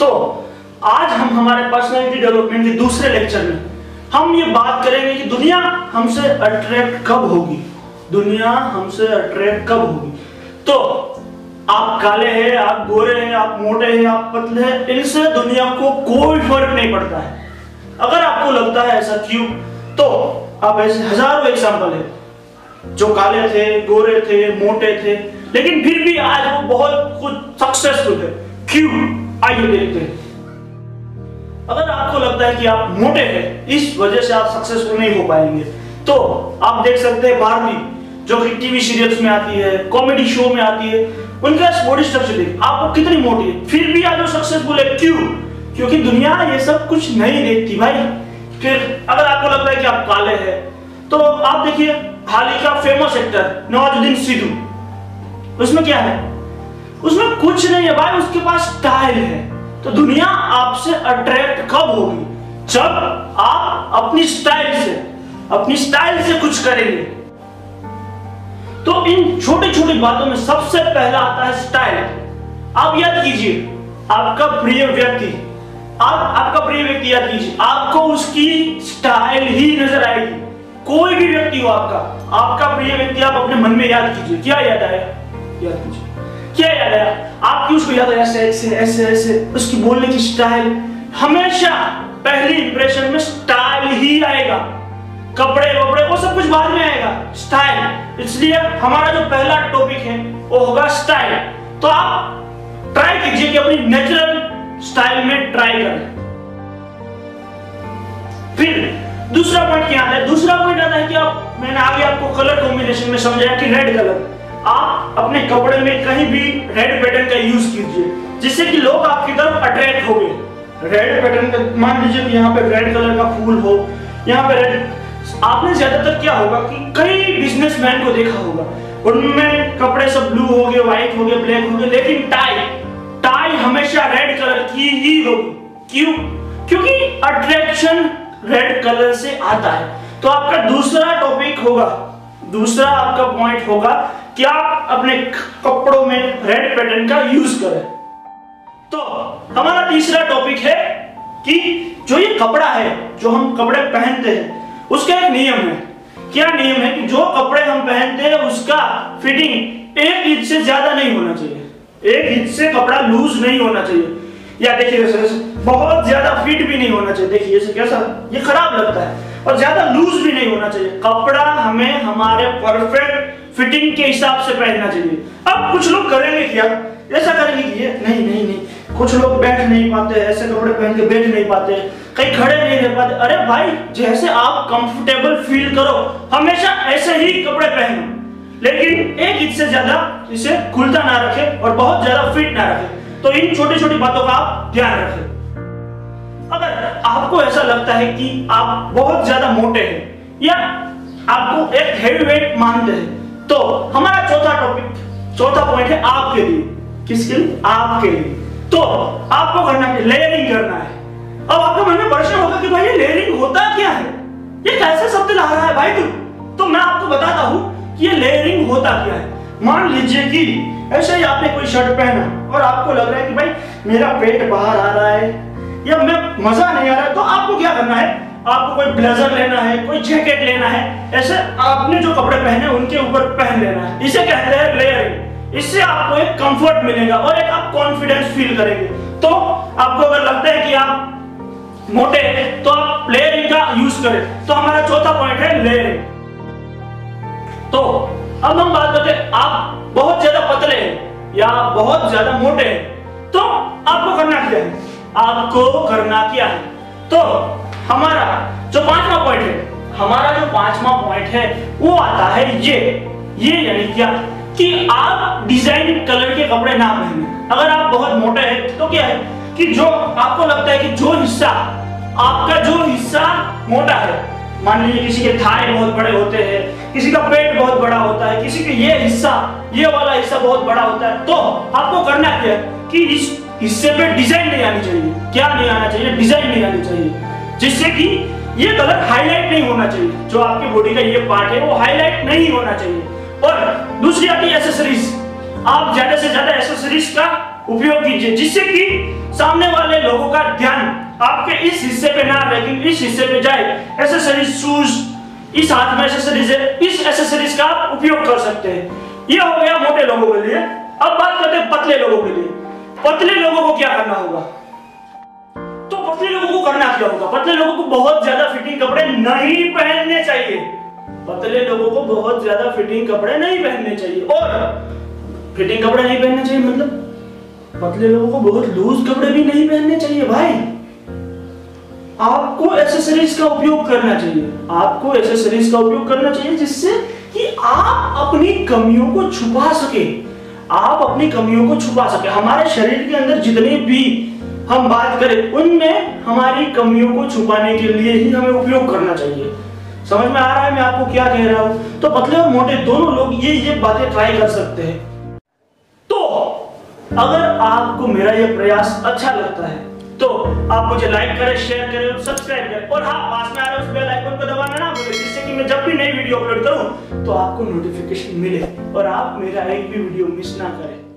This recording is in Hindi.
तो आज हम हमारे पर्सनालिटी डेवलपमेंट के दूसरे लेक्चर में हम ये बात करेंगे कि दुनिया हमसे अट्रैक्ट कब होगी। दुनिया हमसे अट्रैक्ट कब होगी। तो आप काले हैं, आप गोरे हैं, आप मोटे हैं, आप पतले हैं, इनसे दुनिया को कोई फर्क नहीं पड़ता है। अगर आपको लगता है ऐसा क्यों, तो आप ऐसे हजारों एग्जाम्पल है जो काले थे, गोरे थे, मोटे थे, लेकिन फिर भी आज वो बहुत कुछ सक्सेसफुल है। क्यों, आइए देखते हैं। अगर आपको लगता है कि आप मोटे हैं, इस वजह से आप सक्सेसफुल नहीं हो पाएंगे, तो आप देख सकते हैं भारती जो कि टीवी सीरियल्स में आती है, कॉमेडी शो में आती है, उनका बॉडी स्ट्रक्चर देखिए, आपको कितनी मोटी है, फिर भी आज वो सक्सेसफुल है। क्यों? क्योंकि दुनिया ये सब कुछ नहीं देखती भाई। फिर अगर आपको लगता है कि आप काले हैं, तो आप देखिए हाल ही का फेमस एक्टर नवाजुद्दीन सिद्धू, उसमें क्या है? उसमें कुछ नहीं है भाई, उसके पास स्टाइल है। तो दुनिया आपसे अट्रैक्ट कब होगी? जब आप अपनी स्टाइल से कुछ करेंगे। तो इन छोटी छोटी बातों में सबसे पहला आता है स्टाइल। आप याद कीजिए, आपका प्रिय व्यक्ति याद कीजिए, आपको उसकी स्टाइल ही नजर आएगी। कोई भी व्यक्ति हो आपका प्रिय व्यक्ति, आप अपने मन में याद कीजिए, क्या याद आया? याद कीजिए, क्या याद आया? आपकी उसको याद आया ऐसे, उसकी बोलने की स्टाइल। हमेशा पहली इंप्रेशन में स्टाइल ही आएगा, कपड़े वपड़े वो सब कुछ बाद में आएगा, स्टाइल। इसलिए हमारा जो पहला टॉपिक है वो होगा स्टाइल। तो आप ट्राई कीजिए कि अपनी नेचुरल स्टाइल में ट्राई करें। फिर दूसरा पॉइंट क्या आता है? दूसरा पॉइंट आता है कि मैंने आगे आपको कलर कॉम्बिनेशन में समझाया कि रेड कलर। आप अपने कपड़े में कहीं भी रेड पैटर्न का यूज कीजिए, जिससे कि लोग आपकी तरफ अट्रैक्ट हो गए। रेड पैटर्न का, मान लीजिए कि यहाँ पे रेड कलर का फूल हो, यहाँ पे रेड। आपने ज्यादातर क्या होगा कि कई बिजनेसमैन को देखा होगा, उनमें कपड़े सब ब्लू हो गए, व्हाइट हो गए, ब्लैक हो गए, लेकिन टाई हमेशा रेड कलर की ही होगी। क्यों? क्योंकि अट्रैक्शन रेड कलर से आता है। तो आपका दूसरा टॉपिक होगा, दूसरा आपका पॉइंट होगा कि आप अपने कपड़ों में रेड पैटर्न का यूज करें। तो हमारा तीसरा टॉपिक है कि जो ये कपड़ा है, जो हम कपड़े पहनते हैं, उसका एक नियम है। क्या नियम है? कि जो कपड़े हम पहनते हैं उसका फिटिंग एक इंच से ज्यादा नहीं होना चाहिए, एक इंच से कपड़ा लूज नहीं होना चाहिए। या देखिए बहुत ज्यादा फिट भी नहीं होना चाहिए, देखिए ऐसे कैसा, ये खराब लगता है। और ज्यादा लूज भी नहीं होना चाहिए। कपड़ा हमें हमारे परफेक्ट फिटिंग के हिसाब से पहनना चाहिए। अब कुछ लोग करेंगे क्या, ऐसा करेंगे कि ये नहीं, कुछ लोग बैठ नहीं पाते, ऐसे कपड़े पहन के बैठ नहीं पाते, कहीं खड़े नहीं रह पाते। अरे भाई, जैसे आप कंफर्टेबल फील करो, हमेशा ऐसे ही कपड़े पहनो, लेकिन एक इंच से ज्यादा इसे खुलता ना रखे और बहुत ज्यादा फिट ना रखे। तो इन छोटी छोटी बातों का आप ध्यान रखें। अगर आपको ऐसा लगता है कि आप बहुत ज्यादा मोटे हैं या आपको एक हेवी वेट मानते हैं, तो हमारा चौथा पॉइंट है आपके लिए। किसके लिए? आपके लिए। तो आपको करना है, लेयरिंग करना है। अब आपके मन में प्रश्न होगा कि भाई ये लेयरिंग होता क्या है, ये कैसे शब्द ला रहा है भाई तू? तो मैं आपको बताता हूँ कि ये लेयरिंग होता क्या है। मान लीजिए कि ऐसे ही आपने कोई शर्ट पहना और आपको लग रहा है कि भाई मेरा पेट बाहर आ रहा है या मैं मजा नहीं आ रहा है, तो आपको क्या करना है? आपको कोई ब्लेजर लेना है, कोई जैकेट लेना है, ऐसे आपने जो कपड़े पहने उनके ऊपर पहन लेना है। इसे कहते हैं लेयरिंग। इससे आपको एक कंफर्ट मिलेगा और एक आप कॉन्फिडेंस फील करेंगे। तो आपको अगर लगता है कि आप मोटे हैं, तो आप लेयरिंग का यूज करें। तो हमारा चौथा पॉइंट है लेयरिंग। तो अब हम बात करते हैं, आप बहुत ज्यादा पतले हैं या बहुत ज्यादा मोटे हैं, तो आपको करना क्या है? तो हमारा जो पांचवा पॉइंट है वो आता है ये यानी क्या कि आप डिजाइन कलर के कपड़े ना पहने। अगर आप बहुत मोटे हैं तो क्या है कि जो आपको लगता है कि जो हिस्सा मोटा है, मान लीजिए किसी के थाई बहुत बड़े होते हैं, किसी का पेट बहुत बड़ा होता है, किसी के ये वाला हिस्सा बहुत बड़ा होता है, तो आपको करना क्या है कि इस हिस्से पे डिजाइन नहीं आनी चाहिए। क्या नहीं आना चाहिए? डिजाइन नहीं आनी चाहिए, जिससे कि ये कलर हाईलाइट नहीं होना चाहिए। जो आपकी बॉडी का ये पार्ट है वो हाईलाइट नहीं होना चाहिए। और दूसरी आती है एक्सेसरीज। आप ज्यादा से ज्यादा एक्सेसरीज का उपयोग कीजिए, जिससे कि सामने वाले लोगों का ध्यान आपके इस हिस्से पे ना लेकिन इस हिस्से पे जाए। एसेसरीज, शूज, इस हाथ में एसेसरीज है, इस एसेसरीज का आप उपयोग कर सकते हैं। ये हो गया मोटे लोगों के लिए। अब बात करते हैं पतले लोगों के लिए। पतले लोगों को क्या करना होगा? तो पतले लोगों को करना क्या होगा? पतले लोगों को बहुत ज्यादा फिटिंग कपड़े नहीं पहनने चाहिए। पतले लोगों को बहुत ज्यादा फिटिंग कपड़े नहीं पहनने चाहिए। और फिटिंग कपड़े नहीं पहनने चाहिए मतलब पतले लोगों को बहुत लूज कपड़े भी नहीं पहनने चाहिए। भाई आपको एसेसरीज का उपयोग करना चाहिए। आपको एसेसरीज का उपयोग करना चाहिए जिससे कि आप अपनी कमियों को छुपा सके। आप अपनी कमियों को छुपा सके। हमारे शरीर के अंदर जितने भी हम बात करें उनमें हमारी कमियों को छुपाने के लिए ही हमें उपयोग करना चाहिए। समझ में आ रहा है मैं आपको क्या कह रहा हूं? तो पतले और मोटे दोनों लोग ये बातें ट्राई कर सकते हैं। तो अगर आपको मेरा ये प्रयास अच्छा लगता है तो आप मुझे लाइक करें, शेयर करें और सब्सक्राइब करें। और हाँ, पास में आ रहे उस बेल आइकन को दबाना ना भूलें जिससे कि मैं जब भी नई वीडियो अपलोड करूं तो आपको नोटिफिकेशन मिले और आप मेरा एक भी वीडियो मिस ना करें।